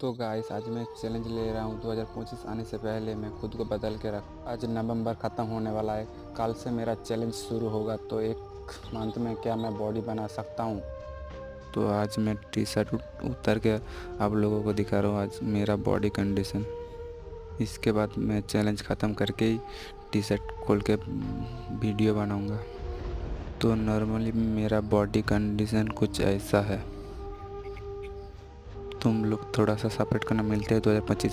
तो गाइस आज मैं एक चैलेंज ले रहा हूँ 2025 आने से पहले मैं खुद को बदल के रख। आज नवंबर ख़त्म होने वाला है, कल से मेरा चैलेंज शुरू होगा। तो एक मंथ में क्या मैं बॉडी बना सकता हूँ? तो आज मैं टी शर्ट उतार के आप लोगों को दिखा रहा हूँ आज मेरा बॉडी कंडीशन। इसके बाद मैं चैलेंज ख़त्म करके ही टी शर्ट खोल के वीडियो बनाऊँगा। तो नॉर्मली मेरा बॉडी कंडीशन कुछ ऐसा है। तुम लोग थोड़ा सा सपोर्ट करना। मिलते हैं 2025